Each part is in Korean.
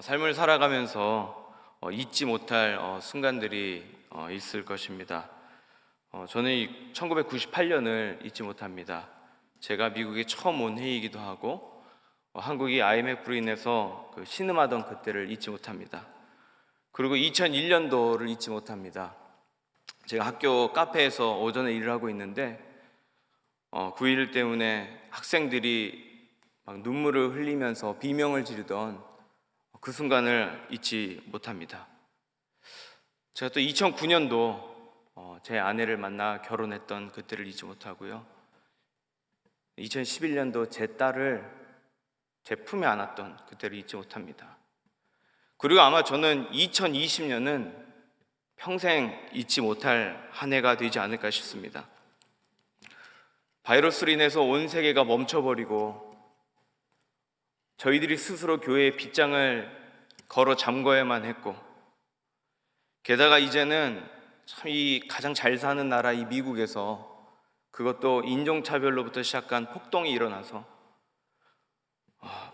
삶을 살아가면서 잊지 못할 순간들이 있을 것입니다. 저는 1998년을 잊지 못합니다. 제가 미국에 처음 온 해이기도 하고 한국이 IMF로 인해서 신음하던 그때를 잊지 못합니다. 그리고 2001년도를 잊지 못합니다. 제가 학교 카페에서 오전에 일을 하고 있는데 그 일 때문에 학생들이 막 눈물을 흘리면서 비명을 지르던 그 순간을 잊지 못합니다. 제가 또 2009년도 제 아내를 만나 결혼했던 그때를 잊지 못하고요. 2011년도 제 딸을 제 품에 안았던 그때를 잊지 못합니다. 그리고 아마 저는 2020년은 평생 잊지 못할 한 해가 되지 않을까 싶습니다. 바이러스로 인해서 온 세계가 멈춰버리고 저희들이 스스로 교회의 빗장을 걸어 잠궈야만 했고, 게다가 이제는 참 이 가장 잘 사는 나라 이 미국에서 그것도 인종차별로부터 시작한 폭동이 일어나서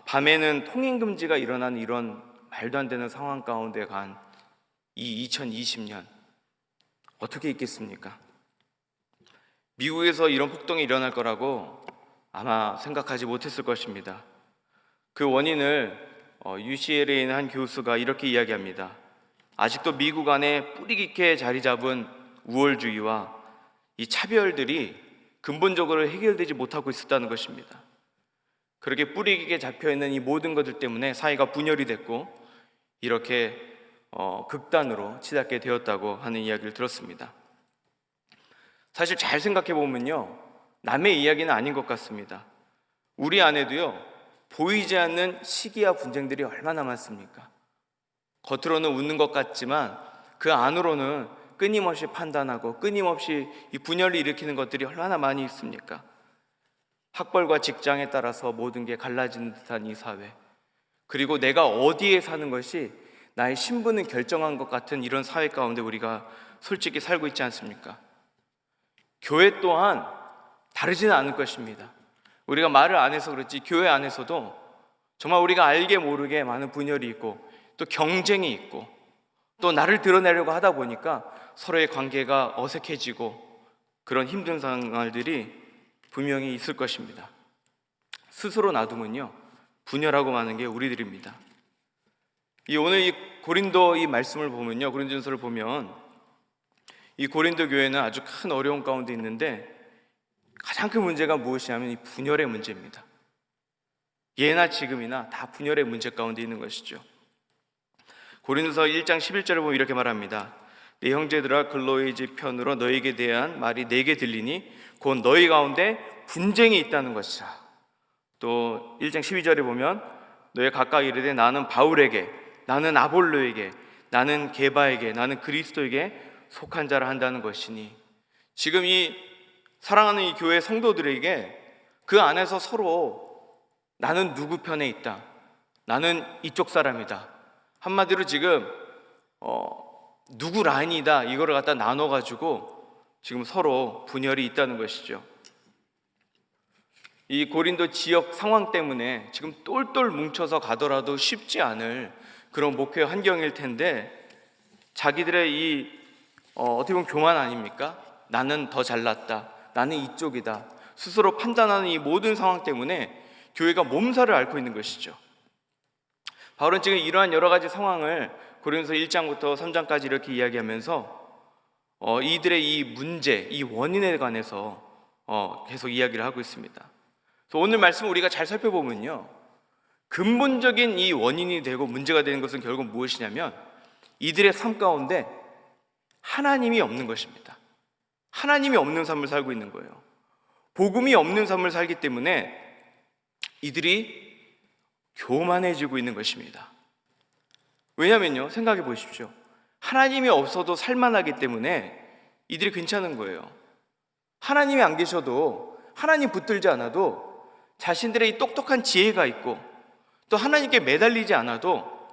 밤에는 통행금지가 일어나는 이런 말도 안 되는 상황 가운데 간 이 2020년 어떻게 있겠습니까? 미국에서 이런 폭동이 일어날 거라고 아마 생각하지 못했을 것입니다. 그 원인을 UCLA에 있는 한 교수가 이렇게 이야기합니다. 아직도 미국 안에 뿌리 깊게 자리 잡은 우월주의와 이 차별들이 근본적으로 해결되지 못하고 있었다는 것입니다. 그렇게 뿌리 깊게 잡혀있는 이 모든 것들 때문에 사회가 분열이 됐고 이렇게 극단으로 치닫게 되었다고 하는 이야기를 들었습니다. 사실 잘 생각해 보면요, 남의 이야기는 아닌 것 같습니다. 우리 안에도요, 보이지 않는 시기와 분쟁들이 얼마나 많습니까? 겉으로는 웃는 것 같지만 그 안으로는 끊임없이 판단하고 끊임없이 이 분열을 일으키는 것들이 얼마나 많이 있습니까? 학벌과 직장에 따라서 모든 게 갈라지는 듯한 이 사회, 그리고 내가 어디에 사는 것이 나의 신분을 결정한 것 같은 이런 사회 가운데 우리가 솔직히 살고 있지 않습니까? 교회 또한 다르지는 않을 것입니다. 우리가 말을 안 해서 그렇지 교회 안에서도 정말 우리가 알게 모르게 많은 분열이 있고 또 경쟁이 있고 또 나를 드러내려고 하다 보니까 서로의 관계가 어색해지고 그런 힘든 상황들이 분명히 있을 것입니다. 스스로 놔두면요, 분열하고 마는 게 우리들입니다. 오늘 이 고린도 이 말씀을 보면요, 고린도전서를 보면 이 고린도 교회는 아주 큰 어려움 가운데 있는데 가장 큰 문제가 무엇이냐면 이 분열의 문제입니다. 예나 지금이나 다 분열의 문제 가운데 있는 것이죠. 고린도서 1장 11절을 보면 이렇게 말합니다. 내 형제들아, 글로의 집 편으로 너에게 대한 말이 내게 들리니 곧 너희 가운데 분쟁이 있다는 것이라. 또 1장 12절에 보면 너희 각각 이르되 나는 바울에게, 나는 아볼로에게, 나는 게바에게, 나는 그리스도에게 속한 자라 한다는 것이니, 지금 이 사랑하는 이 교회 성도들에게 그 안에서 서로 나는 누구 편에 있다, 나는 이쪽 사람이다, 한마디로 지금 누구 라인이다, 이거를 갖다 나눠가지고 지금 서로 분열이 있다는 것이죠. 이 고린도 지역 상황 때문에 지금 똘똘 뭉쳐서 가더라도 쉽지 않을 그런 목표 환경일 텐데, 자기들의 이 어떻게 보면 교만 아닙니까? 나는 더 잘났다, 나는 이쪽이다, 스스로 판단하는 이 모든 상황 때문에 교회가 몸살을 앓고 있는 것이죠. 바울은 지금 이러한 여러 가지 상황을 고린도서 1장부터 3장까지 이렇게 이야기하면서 이들의 이 문제, 이 원인에 관해서 계속 이야기를 하고 있습니다. 그래서 오늘 말씀을 우리가 잘 살펴보면요, 근본적인 이 원인이 되고 문제가 되는 것은 결국 무엇이냐면 이들의 삶 가운데 하나님이 없는 것입니다. 하나님이 없는 삶을 살고 있는 거예요. 복음이 없는 삶을 살기 때문에 이들이 교만해지고 있는 것입니다. 왜냐면요, 생각해 보십시오. 하나님이 없어도 살만하기 때문에 이들이 괜찮은 거예요. 하나님이 안 계셔도, 하나님 붙들지 않아도 자신들의 이 똑똑한 지혜가 있고 또 하나님께 매달리지 않아도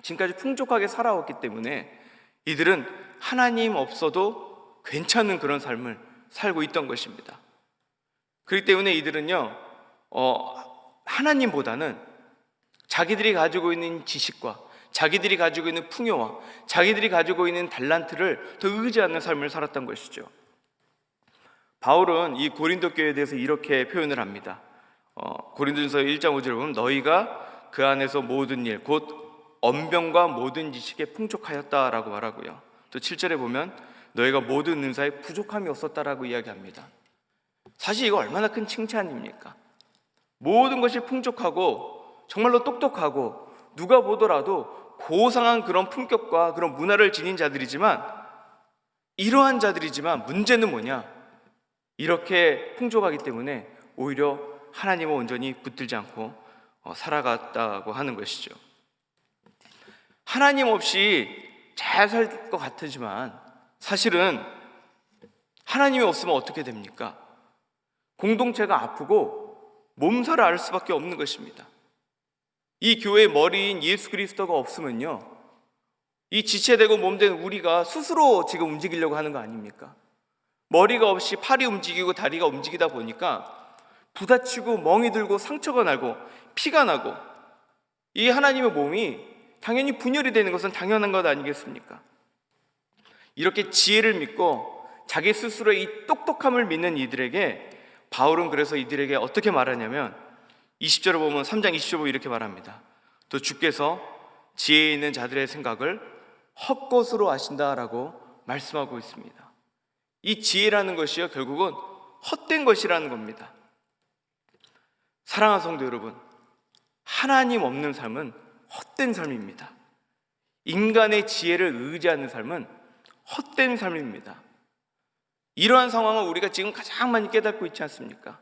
지금까지 풍족하게 살아왔기 때문에 이들은 하나님 없어도 괜찮은 그런 삶을 살고 있던 것입니다. 그렇기 때문에 이들은요, 하나님보다는 자기들이 가지고 있는 지식과 자기들이 가지고 있는 풍요와 자기들이 가지고 있는 달란트를 더 의지하는 삶을 살았던 것이죠. 바울은 이 고린도 교회에 대해서 이렇게 표현을 합니다. 고린도전서 1장 5절에 보면 너희가 그 안에서 모든 일 곧 언변과 모든 지식에 풍족하였다라고 말하고요. 또 7절에 보면 너희가 모든 은사에 부족함이 없었다라고 이야기합니다. 사실 이거 얼마나 큰 칭찬입니까? 모든 것이 풍족하고 정말로 똑똑하고 누가 보더라도 고상한 그런 품격과 그런 문화를 지닌 자들이지만, 이러한 자들이지만 문제는 뭐냐? 이렇게 풍족하기 때문에 오히려 하나님과 온전히 붙들지 않고 살아갔다고 하는 것이죠. 하나님 없이 잘 살 것 같지만 사실은 하나님이 없으면 어떻게 됩니까? 공동체가 아프고 몸살을 앓을 수밖에 없는 것입니다. 이 교회의 머리인 예수 그리스도가 없으면요, 이 지체되고 몸된 우리가 스스로 지금 움직이려고 하는 거 아닙니까? 머리가 없이 팔이 움직이고 다리가 움직이다 보니까 부다치고 멍이 들고 상처가 나고 피가 나고, 이 하나님의 몸이 당연히 분열이 되는 것은 당연한 것 아니겠습니까? 이렇게 지혜를 믿고 자기 스스로의 이 똑똑함을 믿는 이들에게 바울은 그래서 이들에게 어떻게 말하냐면 20절을 보면 3장 20절 보면 이렇게 말합니다. 또 주께서 지혜 있는 자들의 생각을 헛것으로 아신다라고 말씀하고 있습니다. 이 지혜라는 것이요, 결국은 헛된 것이라는 겁니다. 사랑하는 성도 여러분, 하나님 없는 삶은 헛된 삶입니다. 인간의 지혜를 의지하는 삶은 헛된 삶입니다. 이러한 상황을 우리가 지금 가장 많이 깨닫고 있지 않습니까?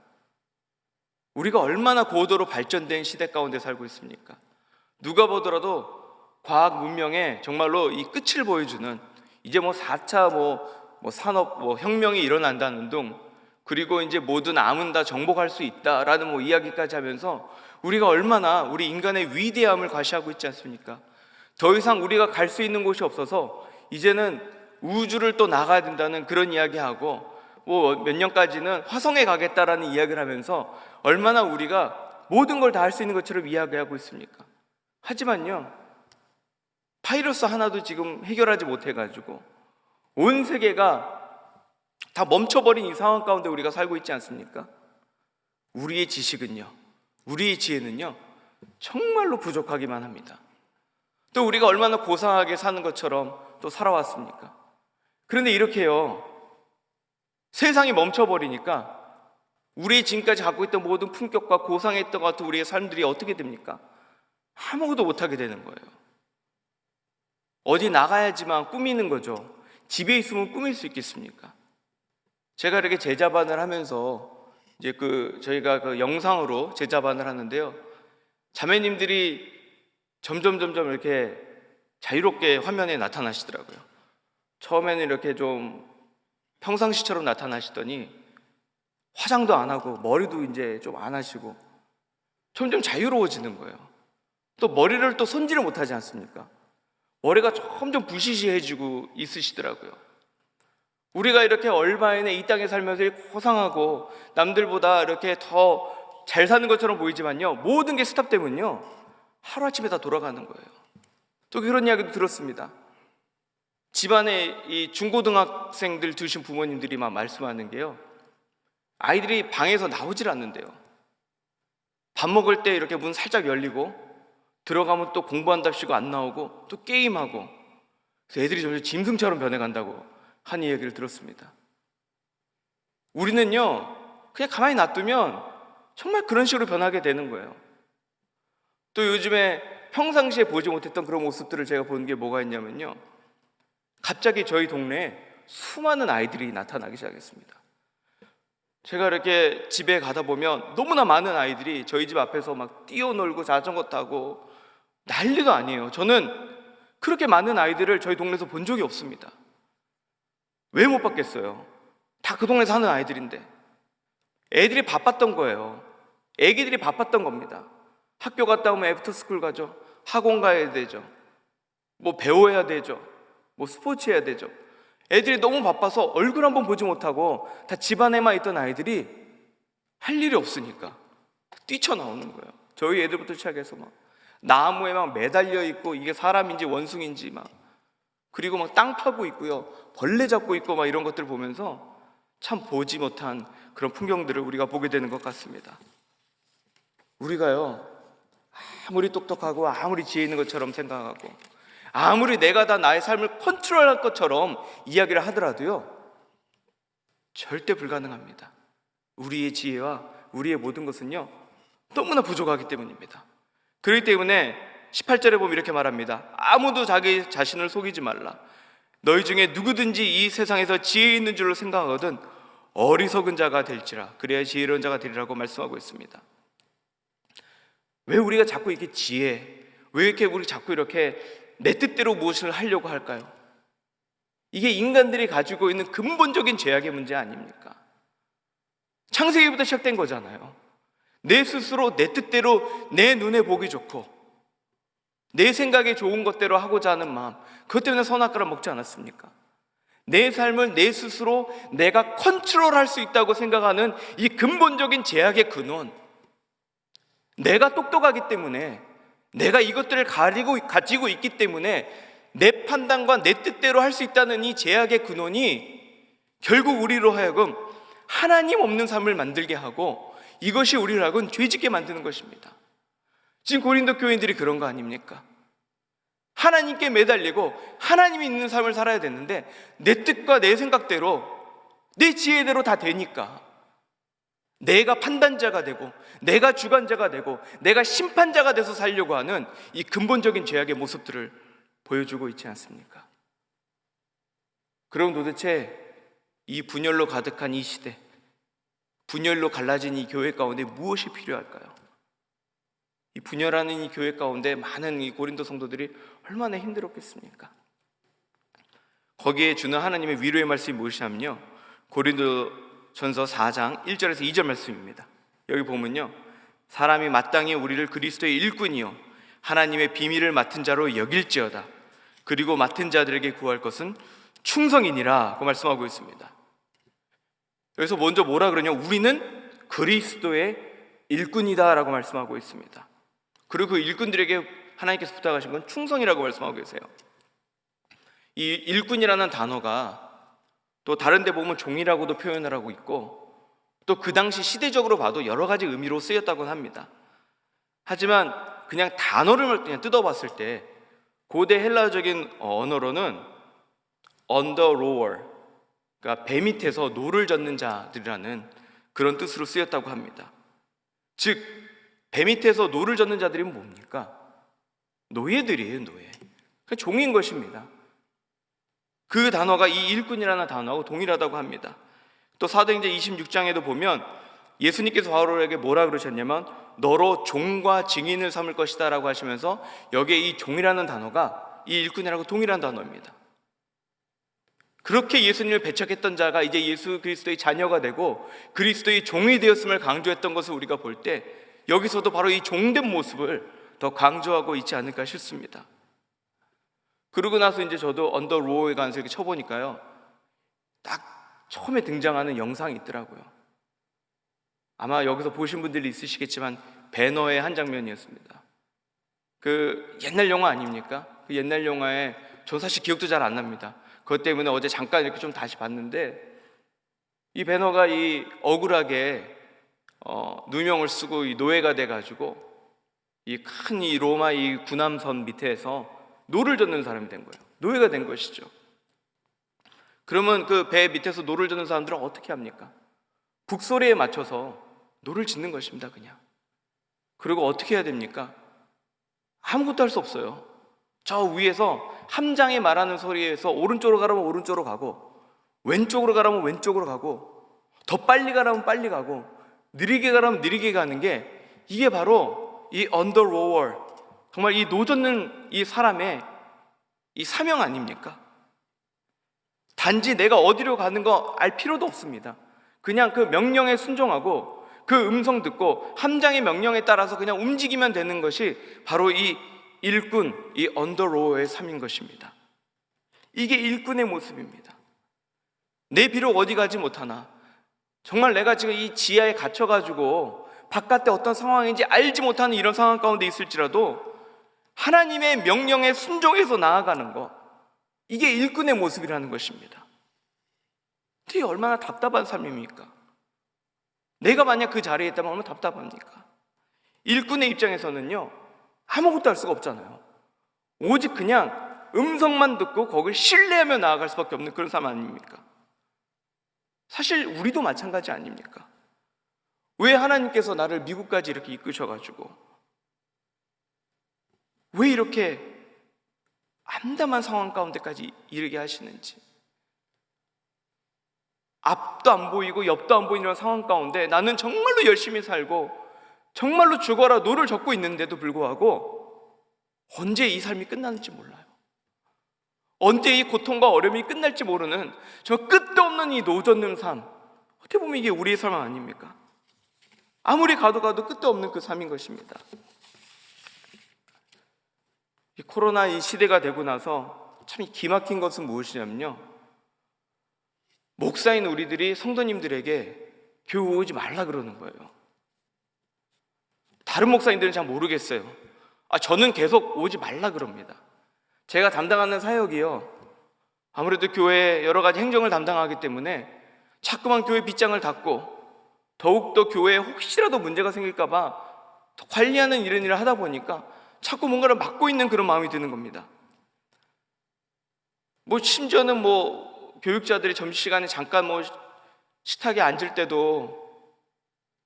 우리가 얼마나 고도로 발전된 시대 가운데 살고 있습니까? 누가 보더라도 과학 문명의 정말로 이 끝을 보여주는, 이제 4차 산업 혁명이 일어난다는 등, 그리고 이제 모든 암은 다 정복할 수 있다라는 이야기까지 하면서 우리가 얼마나 우리 인간의 위대함을 과시하고 있지 않습니까? 더 이상 우리가 갈 수 있는 곳이 없어서 이제는 우주를 또 나가야 된다는 그런 이야기하고, 몇 년까지는 화성에 가겠다라는 이야기를 하면서 얼마나 우리가 모든 걸 다 할 수 있는 것처럼 이야기하고 있습니까? 하지만요, 바이러스 하나도 지금 해결하지 못해가지고 온 세계가 다 멈춰버린 이 상황 가운데 우리가 살고 있지 않습니까? 우리의 지식은요, 우리의 지혜는요, 정말로 부족하기만 합니다. 또 우리가 얼마나 고상하게 사는 것처럼 또 살아왔습니까? 그런데 이렇게요, 세상이 멈춰버리니까 우리 지금까지 갖고 있던 모든 품격과 고상했던 것 같은 우리의 삶들이 어떻게 됩니까? 아무것도 못하게 되는 거예요. 어디 나가야지만 꾸미는 거죠. 집에 있으면 꾸밀 수 있겠습니까? 제가 이렇게 제자반을 하면서 이제 저희가 영상으로 제자반을 하는데요, 자매님들이 점점 이렇게 자유롭게 화면에 나타나시더라고요. 처음에는 이렇게 좀 평상시처럼 나타나시더니 화장도 안 하고 머리도 이제 좀 안 하시고 점점 자유로워지는 거예요. 또 머리를 또 손질을 못하지 않습니까? 머리가 점점 부시시해지고 있으시더라고요. 우리가 이렇게 얼마인에 이 땅에 살면서 고상하고 남들보다 이렇게 더 잘 사는 것처럼 보이지만요, 모든 게 스탑되면요, 하루아침에 다 돌아가는 거예요. 또 그런 이야기도 들었습니다. 집안에 이 중고등학생들 두신 부모님들이 막 말씀하는 게요, 아이들이 방에서 나오질 않는데요. 밥 먹을 때 이렇게 문 살짝 열리고 들어가면 또 공부한답시고 안 나오고 또 게임하고, 그래서 애들이 점점 짐승처럼 변해간다고 한 이야기를 들었습니다. 우리는요, 그냥 가만히 놔두면 정말 그런 식으로 변하게 되는 거예요. 또 요즘에 평상시에 보지 못했던 그런 모습들을 제가 보는 게 뭐가 있냐면요, 갑자기 저희 동네에 수많은 아이들이 나타나기 시작했습니다. 제가 이렇게 집에 가다 보면 너무나 많은 아이들이 저희 집 앞에서 막 뛰어놀고 자전거 타고 난리가 아니에요. 저는 그렇게 많은 아이들을 저희 동네에서 본 적이 없습니다. 왜 못 봤겠어요? 다 그 동네 사는 아이들인데. 애들이 바빴던 거예요. 애기들이 바빴던 겁니다. 학교 갔다 오면 애프터스쿨 가죠. 학원 가야 되죠. 배워야 되죠. 스포츠 해야 되죠. 애들이 너무 바빠서 얼굴 한번 보지 못하고 다 집안에만 있던 아이들이 할 일이 없으니까 뛰쳐나오는 거예요. 저희 애들부터 시작해서 나무에 막 매달려 있고 이게 사람인지 원숭인지 막, 그리고 막 땅 파고 있고요, 벌레 잡고 있고 막 이런 것들 보면서 참 보지 못한 그런 풍경들을 우리가 보게 되는 것 같습니다. 우리가요, 아무리 똑똑하고 아무리 지혜 있는 것처럼 생각하고 아무리 내가 다 나의 삶을 컨트롤할 것처럼 이야기를 하더라도요, 절대 불가능합니다. 우리의 지혜와 우리의 모든 것은요, 너무나 부족하기 때문입니다. 그렇기 때문에 18절에 보면 이렇게 말합니다. 아무도 자기 자신을 속이지 말라. 너희 중에 누구든지 이 세상에서 지혜 있는 줄로 생각하거든 어리석은 자가 될지라. 그래야 지혜로운 자가 되리라고 말씀하고 있습니다. 왜 우리가 자꾸 이렇게 왜 이렇게 우리 자꾸 이렇게 내 뜻대로 무엇을 하려고 할까요? 이게 인간들이 가지고 있는 근본적인 죄악의 문제 아닙니까? 창세기부터 시작된 거잖아요. 내 스스로 내 뜻대로 내 눈에 보기 좋고 내 생각에 좋은 것대로 하고자 하는 마음, 그것 때문에 선악과를 먹지 않았습니까? 내 삶을 내 스스로 내가 컨트롤할 수 있다고 생각하는 이 근본적인 제약의 근원, 내가 똑똑하기 때문에, 내가 이것들을 가지고 있기 때문에 내 판단과 내 뜻대로 할 수 있다는 이 제약의 근원이 결국 우리로 하여금 하나님 없는 삶을 만들게 하고 이것이 우리를 하여금 죄짓게 만드는 것입니다. 지금 고린도 교인들이 그런 거 아닙니까? 하나님께 매달리고 하나님이 있는 삶을 살아야 되는데 내 뜻과 내 생각대로 내 지혜대로 다 되니까 내가 판단자가 되고 내가 주관자가 되고 내가 심판자가 돼서 살려고 하는 이 근본적인 죄악의 모습들을 보여주고 있지 않습니까? 그럼 도대체 이 분열로 가득한 이 시대, 분열로 갈라진 이 교회 가운데 무엇이 필요할까요? 이 분열하는 이 교회 가운데 많은 이 고린도 성도들이 얼마나 힘들었겠습니까? 거기에 주는 하나님의 위로의 말씀이 무엇이냐면요, 고린도전서 4장 1절에서 2절 말씀입니다. 여기 보면요, 사람이 마땅히 우리를 그리스도의 일꾼이요 하나님의 비밀을 맡은 자로 여길지어다. 그리고 맡은 자들에게 구할 것은 충성이니라 고 말씀하고 있습니다. 여기서 먼저 뭐라 그러냐, 우리는 그리스도의 일꾼이다 라고 말씀하고 있습니다. 그리고 그 일꾼들에게 하나님께서 부탁하신 건 충성이라고 말씀하고 계세요. 이 일꾼이라는 단어가 또 다른 데 보면 종이라고도 표현을 하고 있고 또 그 당시 시대적으로 봐도 여러 가지 의미로 쓰였다고 합니다. 하지만 그냥 단어를 그냥 뜯어봤을 때 고대 헬라적인 언어로는 under rower, 그러니까 배 밑에서 노를 젓는 자들이라는 그런 뜻으로 쓰였다고 합니다. 즉 배 밑에서 노를 젓는 자들이 뭡니까? 노예들이에요, 노예. 종인 것입니다. 그 단어가 이 일꾼이라는 단어하고 동일하다고 합니다. 또 사도행전 26장에도 보면 예수님께서 바울에게 뭐라 그러셨냐면 너로 종과 증인을 삼을 것이다 라고 하시면서 여기에 이 종이라는 단어가 이 일꾼이라고 동일한 단어입니다. 그렇게 예수님을 배척했던 자가 이제 예수 그리스도의 자녀가 되고 그리스도의 종이 되었음을 강조했던 것을 우리가 볼 때 여기서도 바로 이 종된 모습을 더 강조하고 있지 않을까 싶습니다. 그러고 나서 이제 저도 언더 로어에 관해서 이렇게 쳐보니까요, 딱 처음에 등장하는 영상이 있더라고요. 아마 여기서 보신 분들이 있으시겠지만 배너의 한 장면이었습니다. 그 옛날 영화 아닙니까? 그 옛날 영화에 전 사실 기억도 잘 안 납니다. 그것 때문에 어제 잠깐 이렇게 좀 다시 봤는데 이 배너가 이 억울하게 누명을 쓰고 이 노예가 돼가지고 이 큰 이 로마 이 군함선 밑에서 노를 젓는 사람이 된 거예요. 노예가 된 것이죠. 그러면 그 배 밑에서 노를 젓는 사람들은 어떻게 합니까? 북소리에 맞춰서 노를 짓는 것입니다, 그냥. 그리고 어떻게 해야 됩니까? 아무것도 할 수 없어요. 저 위에서 함장이 말하는 소리에서 오른쪽으로 가라면 오른쪽으로 가고 왼쪽으로 가라면 왼쪽으로 가고 더 빨리 가라면 빨리 가고 느리게 가라면 느리게 가는 게 이게 바로 이 언더 로어, 정말 이 노젓는 이 사람의 이 사명 아닙니까? 단지 내가 어디로 가는 거 알 필요도 없습니다. 그냥 그 명령에 순종하고 그 음성 듣고 함장의 명령에 따라서 그냥 움직이면 되는 것이 바로 이 일꾼, 이 언더 로어의 삶인 것입니다. 이게 일꾼의 모습입니다. 내 비록 어디 가지 못하나 정말 내가 지금 이 지하에 갇혀가지고 바깥에 어떤 상황인지 알지 못하는 이런 상황 가운데 있을지라도 하나님의 명령에 순종해서 나아가는 것, 이게 일꾼의 모습이라는 것입니다. 이게 얼마나 답답한 삶입니까? 내가 만약 그 자리에 있다면 얼마나 답답합니까? 일꾼의 입장에서는요, 아무것도 할 수가 없잖아요. 오직 그냥 음성만 듣고 거길 신뢰하며 나아갈 수밖에 없는 그런 삶 아닙니까? 사실 우리도 마찬가지 아닙니까? 왜 하나님께서 나를 미국까지 이렇게 이끄셔가지고 왜 이렇게 암담한 상황 가운데까지 이르게 하시는지, 앞도 안 보이고 옆도 안 보이는 이런 상황 가운데 나는 정말로 열심히 살고 정말로 죽어라 노를 젓고 있는데도 불구하고 언제 이 삶이 끝나는지 몰라요. 언제 이 고통과 어려움이 끝날지 모르는 저 끝도 없는 이 노젓는 삶, 어떻게 보면 이게 우리의 삶 아닙니까? 아무리 가도 끝도 없는 그 삶인 것입니다. 이 코로나 이 시대가 되고 나서 참 기막힌 것은 무엇이냐면요, 목사인 우리들이 성도님들에게 교회 오지 말라 그러는 거예요. 다른 목사님들은 잘 모르겠어요. 저는 계속 오지 말라 그럽니다. 제가 담당하는 사역이요, 아무래도 교회 여러 가지 행정을 담당하기 때문에 자꾸만 교회 빗장을 닫고 더욱더 교회에 혹시라도 문제가 생길까 봐 관리하는 이런 일을 하다 보니까 자꾸 뭔가를 막고 있는 그런 마음이 드는 겁니다. 심지어는 교육자들이 점심시간에 잠깐 식탁에 앉을 때도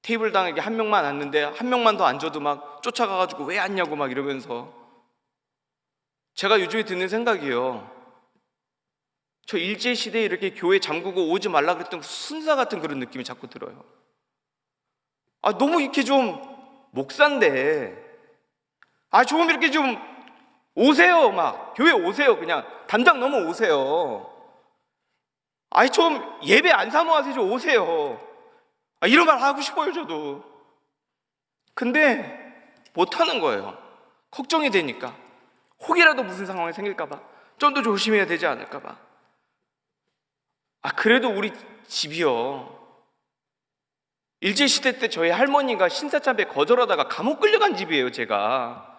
테이블당 이렇게 한 명만 앉는데 한 명만 더 앉아도 막 쫓아가가지고 왜 앉냐고 막 이러면서, 제가 요즘에 드는 생각이요, 저 일제시대에 이렇게 교회 잠그고 오지 말라 그랬던 순사 같은 그런 느낌이 자꾸 들어요. 너무 이렇게 좀 목사인데 좀 이렇게 좀 오세요, 막 교회 오세요, 그냥 담당 넘어오세요. 좀 예배 안 사모하세요, 좀 오세요. 이런 말 하고 싶어요, 저도. 근데 못하는 거예요. 걱정이 되니까. 혹이라도 무슨 상황이 생길까 봐 좀 더 조심해야 되지 않을까 봐. 그래도 우리 집이요, 일제시대 때 저희 할머니가 신사참배 거절하다가 감옥 끌려간 집이에요, 제가.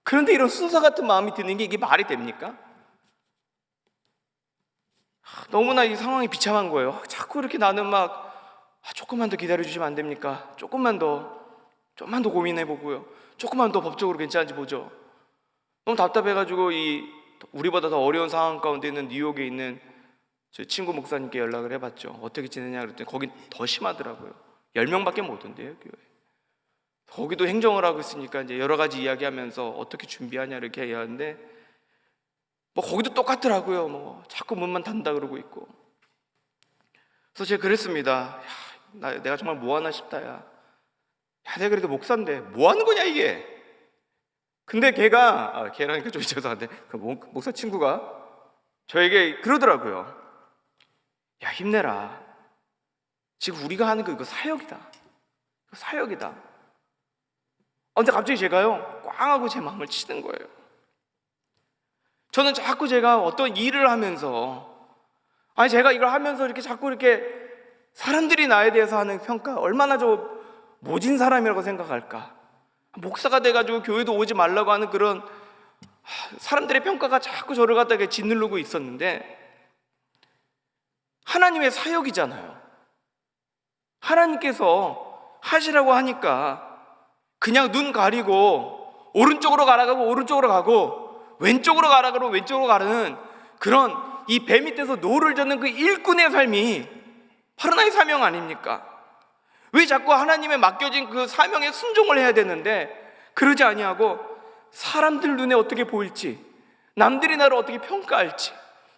그런데 이런 순사 같은 마음이 드는 게 이게 말이 됩니까? 너무나 이 상황이 비참한 거예요. 자꾸 이렇게 나는 막 조금만 더 기다려주시면 안 됩니까? 좀만 더 고민해보고요, 조금만 더 법적으로 괜찮은지 보죠. 너무 답답해가지고 우리보다 더 어려운 상황 가운데 있는 뉴욕에 있는 제 친구 목사님께 연락을 해봤죠. 어떻게 지내냐 그랬더니 거긴 더 심하더라고요. 10명밖에 못 온대요, 교회. 거기도 행정을 하고 있으니까 이제 여러 가지 이야기하면서 어떻게 준비하냐 이렇게 얘기하는데 거기도 똑같더라고요. 자꾸 문만 닫는다 그러고 있고. 그래서 제가 그랬습니다. 내가 정말 뭐하나 싶다. 야, 내가 그래도 목사인데 뭐하는 거냐 이게. 근데 걔라니까 좀 죄송한데 그 목사 친구가 저에게 그러더라고요. 야, 힘내라. 지금 우리가 하는 거 이거 사역이다. 이거 사역이다. 근데 갑자기 제가요, 꽝 하고 제 마음을 치는 거예요. 저는 자꾸 제가 어떤 일을 하면서, 제가 이걸 하면서 이렇게 자꾸 이렇게 사람들이 나에 대해서 하는 평가, 얼마나 저 모진 사람이라고 생각할까. 목사가 돼가지고 교회도 오지 말라고 하는 그런 사람들의 평가가 자꾸 저를 갖다가 짓누르고 있었는데, 하나님의 사역이잖아요. 하나님께서 하시라고 하니까 그냥 눈 가리고 오른쪽으로 가라고 오른쪽으로 가고 왼쪽으로 가라고 왼쪽으로 가는 그런 이 배 밑에서 노를 젓는 그 일꾼의 삶이 바로 나의 사명 아닙니까? 왜 자꾸 하나님의 맡겨진 그 사명에 순종을 해야 되는데 그러지 아니하고 사람들 눈에 어떻게 보일지, 남들이 나를 어떻게 평가할지,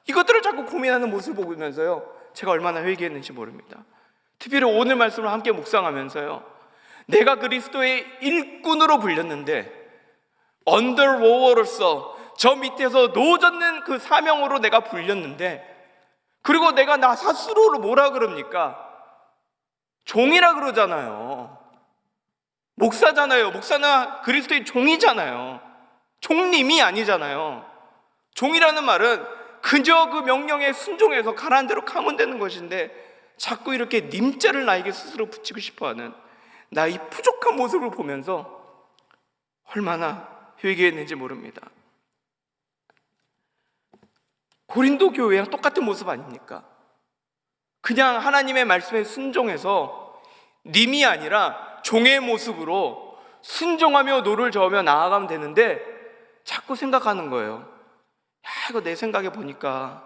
이것들을 자꾸 고민하는 모습을 보면서요, 제가 얼마나 회개했는지 모릅니다. 특별히 오늘 말씀을 함께 묵상하면서요, 내가 그리스도의 일꾼으로 불렸는데 언더워어로서 저 밑에서 노젓는 그 사명으로 내가 불렸는데, 그리고 내가 나 스스로를 뭐라 그럽니까? 종이라 그러잖아요. 목사잖아요. 목사는 그리스도의 종이잖아요. 종님이 아니잖아요. 종이라는 말은 그저 그 명령에 순종해서 가라앉은 대로 가면 되는 것인데 자꾸 이렇게 님자를 나에게 스스로 붙이고 싶어하는 나의 부족한 모습을 보면서 얼마나 회개했는지 모릅니다. 고린도 교회랑 똑같은 모습 아닙니까? 그냥 하나님의 말씀에 순종해서 님이 아니라 종의 모습으로 순종하며 노를 저으며 나아가면 되는데 자꾸 생각하는 거예요. 야, 이거 내 생각에 보니까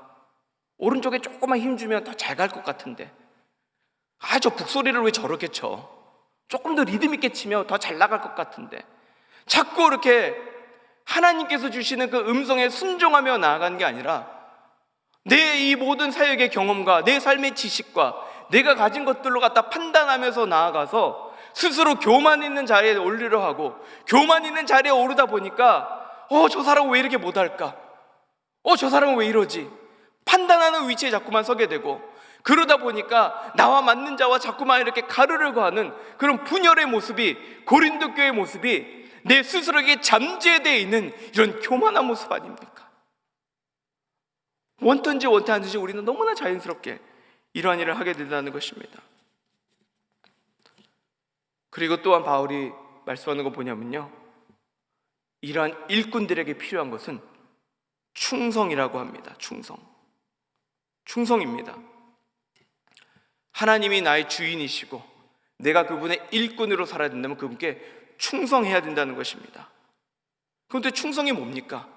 오른쪽에 조금만 힘주면 더 잘 갈 것 같은데, 아, 저 북소리를 왜 저렇게 쳐? 조금 더 리듬 있게 치면 더 잘 나갈 것 같은데. 자꾸 이렇게 하나님께서 주시는 그 음성에 순종하며 나아가는 게 아니라 내 이 모든 사역의 경험과 내 삶의 지식과 내가 가진 것들로 갖다 판단하면서 나아가서 스스로 교만 있는 자리에 오르려 하고, 교만 있는 자리에 오르다 보니까 저 사람은 왜 이렇게 못할까? 저 사람은 왜 이러지? 판단하는 위치에 자꾸만 서게 되고, 그러다 보니까 나와 맞는 자와 자꾸만 이렇게 가르려고 하는 그런 분열의 모습이, 고린도 교회의 모습이 내 스스로에게 잠재되어 있는 이런 교만한 모습 아닙니까? 원든지 원치 않든지 우리는 너무나 자연스럽게 이러한 일을 하게 된다는 것입니다. 그리고 또한 바울이 말씀하는 거 뭐냐면요, 이러한 일꾼들에게 필요한 것은 충성이라고 합니다. 충성입니다. 하나님이 나의 주인이시고 내가 그분의 일꾼으로 살아야 된다면 그분께 충성해야 된다는 것입니다. 그런데 충성이 뭡니까?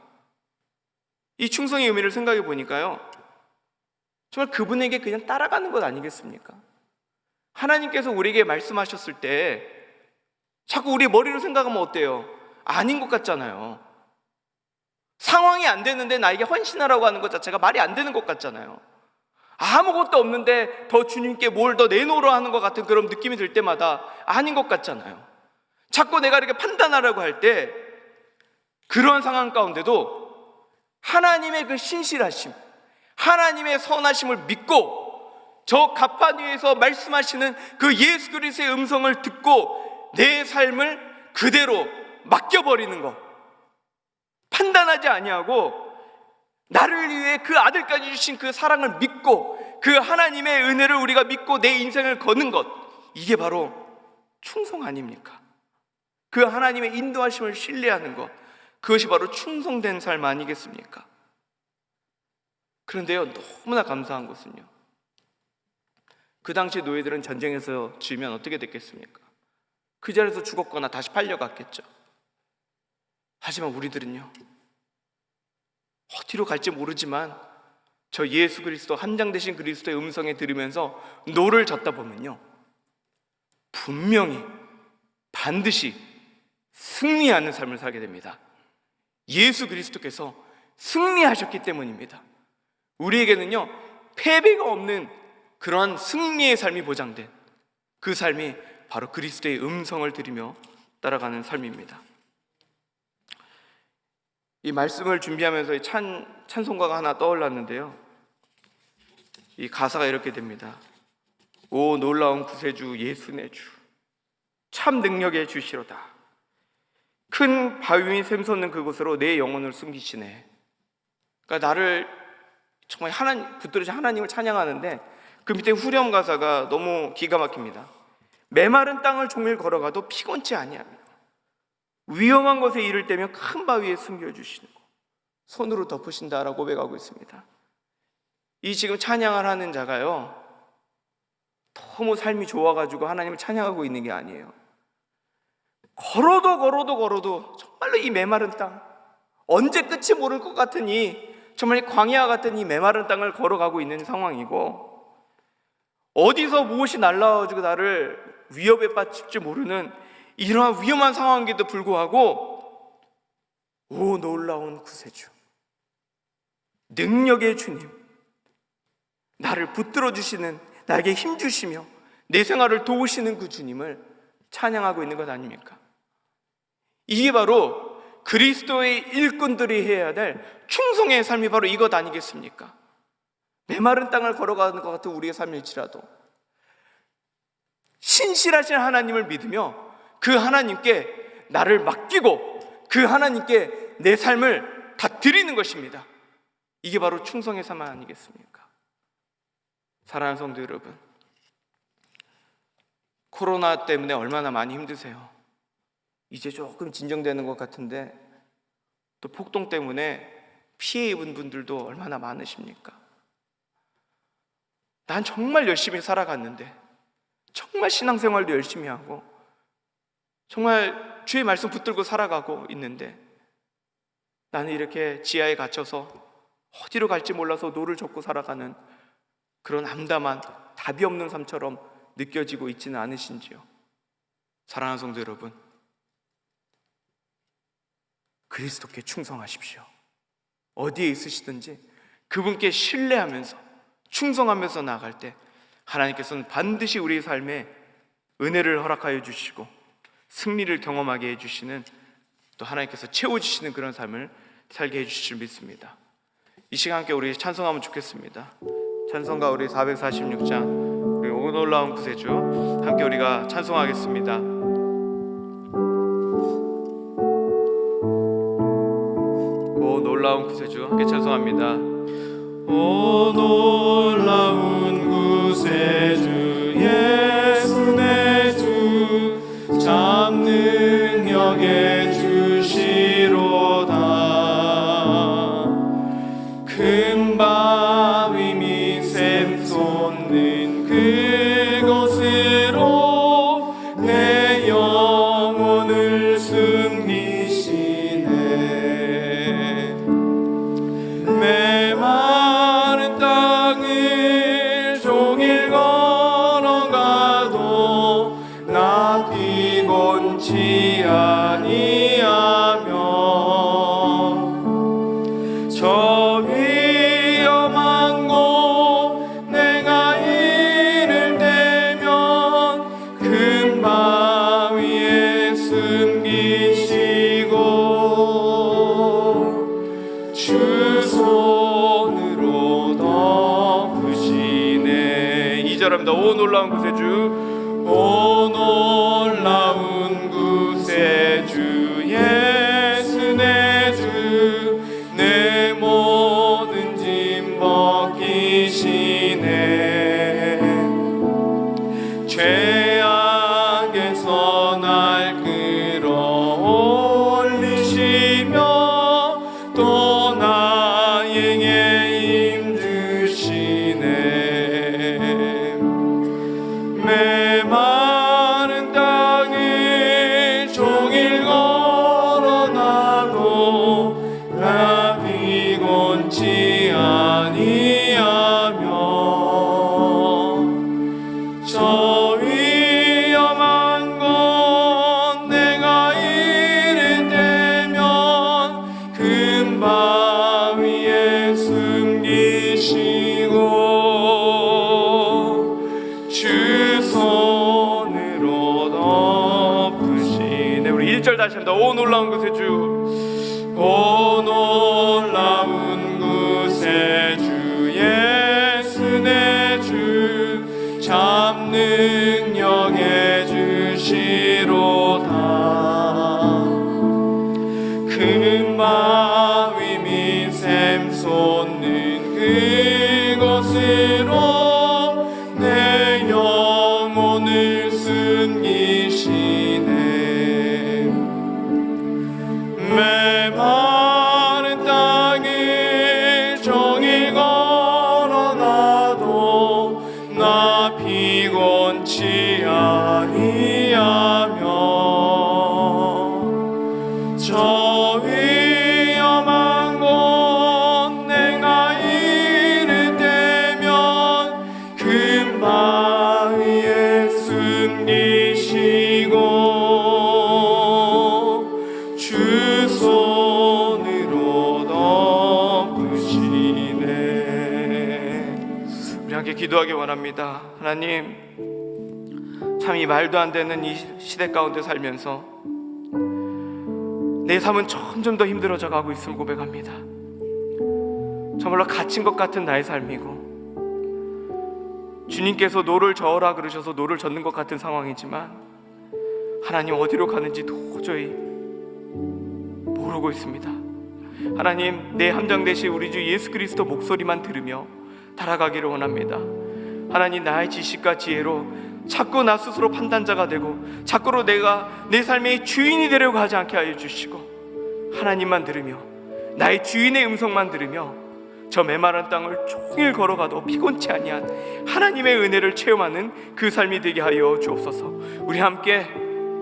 이 충성의 의미를 생각해 보니까요, 정말 그분에게 그냥 따라가는 것 아니겠습니까? 하나님께서 우리에게 말씀하셨을 때 자꾸 우리 머리로 생각하면 어때요? 아닌 것 같잖아요. 상황이 안 되는데 나에게 헌신하라고 하는 것 자체가 말이 안 되는 것 같잖아요. 아무것도 없는데 더 주님께 뭘 더 내놓으라 하는 것 같은 그런 느낌이 들 때마다 아닌 것 같잖아요. 자꾸 내가 이렇게 판단하라고 할 때 그런 상황 가운데도 하나님의 그 신실하심, 하나님의 선하심을 믿고 저 갑판 위에서 말씀하시는 그 예수 그리스도의 음성을 듣고 내 삶을 그대로 맡겨버리는 것, 판단하지 아니하고 나를 위해 그 아들까지 주신 그 사랑을 믿고 그 하나님의 은혜를 우리가 믿고 내 인생을 거는 것, 이게 바로 충성 아닙니까? 그 하나님의 인도하심을 신뢰하는 것, 그것이 바로 충성된 삶 아니겠습니까? 그런데요, 너무나 감사한 것은요, 그 당시 노예들은 전쟁에서 지면 어떻게 됐겠습니까? 그 자리에서 죽었거나 다시 팔려갔겠죠. 하지만 우리들은요, 어디로 갈지 모르지만 저 예수 그리스도, 한장 되신 그리스도의 음성에 들으면서 노를 젓다 보면요, 분명히 반드시 승리하는 삶을 살게 됩니다. 예수 그리스도께서 승리하셨기 때문입니다. 우리에게는요, 패배가 없는 그러한 승리의 삶이 보장된 그 삶이 바로 그리스도의 음성을 들으며 따라가는 삶입니다. 이 말씀을 준비하면서 찬송가가 하나 떠올랐는데요, 이 가사가 이렇게 됩니다. 오 놀라운 구세주 예수 내 주, 참 능력의 주시로다. 큰 바위 샘솟는 그곳으로 내 영혼을 숨기시네. 그러니까 나를 정말 붙들으신 하나님을 찬양하는데 그 밑에 후렴 가사가 너무 기가 막힙니다. 메마른 땅을 종일 걸어가도 피곤치 아니하며 위험한 곳에 이를 때면 큰 바위에 숨겨주시는 거 손으로 덮으신다라고 고백하고 있습니다. 이 지금 찬양을 하는 자가요, 너무 삶이 좋아가지고 하나님을 찬양하고 있는 게 아니에요. 걸어도 정말로 이 메마른 땅, 언제 끝이 모를 것 같은 정말 광야 같은 이 메마른 땅을 걸어가고 있는 상황이고, 어디서 무엇이 날라와가지고 나를 위협에 빠질지 모르는 이러한 위험한 상황인데도 불구하고 오 놀라운 구세주, 능력의 주님, 나를 붙들어 주시는, 나에게 힘 주시며 내 생활을 도우시는 그 주님을 찬양하고 있는 것 아닙니까? 이게 바로 그리스도의 일꾼들이 해야 될 충성의 삶이 바로 이것 아니겠습니까? 메마른 땅을 걸어가는 것 같은 우리의 삶일지라도 신실하신 하나님을 믿으며 그 하나님께 나를 맡기고 그 하나님께 내 삶을 다 드리는 것입니다. 이게 바로 충성의 삶 아니겠습니까? 사랑하는 성도 여러분, 코로나 때문에 얼마나 많이 힘드세요. 이제 조금 진정되는 것 같은데 또 폭동 때문에 피해 입은 분들도 얼마나 많으십니까? 난 정말 열심히 살아갔는데, 정말 신앙생활도 열심히 하고, 정말 주의 말씀 붙들고 살아가고 있는데, 나는 이렇게 지하에 갇혀서 어디로 갈지 몰라서 노를 젓고 살아가는 그런 암담한 답이 없는 삶처럼 느껴지고 있지는 않으신지요? 사랑하는 성도 여러분, 그리스도께 충성하십시오. 어디에 있으시든지 그분께 신뢰하면서 충성하면서 나아갈 때 하나님께서는 반드시 우리의 삶에 은혜를 허락하여 주시고 승리를 경험하게 해주시는, 또 하나님께서 채워주시는 그런 삶을 살게 해주실 줄 믿습니다. 이 시간 함께 우리 찬송하면 좋겠습니다. 찬송가 우리 446장 우리 오 놀라운 구세주 함께 우리가 찬송하겠습니다. 오 놀라운 구세주 함께 찬송합니다. 오 놀라운 구세주 예수 내 주 참 능력의 주시로다. 큰 바위 밑 샘 솟는 그곳으로 내 영혼을 숨기시네. 메마른 땅을 종일 걸어가도 나 피곤치 아니하며 저 위험한 곳 내가 이를 대면 큰 바위에 숨기시고 주 손으로 덮으시네. 2절합니다. 오 놀라운 구세주, 오 놀라운 구세주 예수 내 주 내 모든 짐 벗기시네. 죄악에서 날 끌어올리시며 또 나에게 힘주시네. 메마른 땅을 종일 걸어나도 나 피곤치 아니하며 저 위험한 곳 내가 이를 대면 큰 바위에 숨기시고 주 손으로 덮으시네. 우리 1절 다시 합니다. 오 놀라운 구세주, 오 놀라운 구세주 예수 내 주 참 능력의 주시로다. 큰 바위 밑 샘 솟는 그곳으로 내 영혼을 숨기시네. 메마른 땅을 종일 걸어나도 나 피곤치 아니하며 저 위험한 곳 내가 이를 대면 큰 바위에 숨기시고 주 손으로 덮으시네. 우리 함께 기도하기 원합니다. 하나님, 참 이 말도 안 되는 이 시대 가운데 살면서 내 삶은 점점 더 힘들어져 가고 있음을 고백합니다. 정말로 갇힌 것 같은 나의 삶이고, 주님께서 노를 저어라 그러셔서 노를 젓는 것 같은 상황이지만 하나님 어디로 가는지 도저히 모르고 있습니다. 하나님, 내 함장 되신 우리 주 예수 그리스도 목소리만 들으며 달아가기를 원합니다. 하나님, 나의 지식과 지혜로 자꾸 나 스스로 판단자가 되고 자꾸로 내가 내 삶의 주인이 되려고 하지 않게 하여 주시고, 하나님만 들으며 나의 주인의 음성만 들으며 저 메마른 땅을 종일 걸어가도 피곤치 아니한 하나님의 은혜를 체험하는 그 삶이 되게 하여 주옵소서. 우리 함께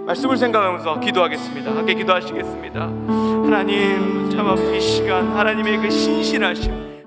말씀을 생각하면서 기도하겠습니다. 함께 기도하시겠습니다. 하나님, 참 이 시간 하나님의 그 신실하심,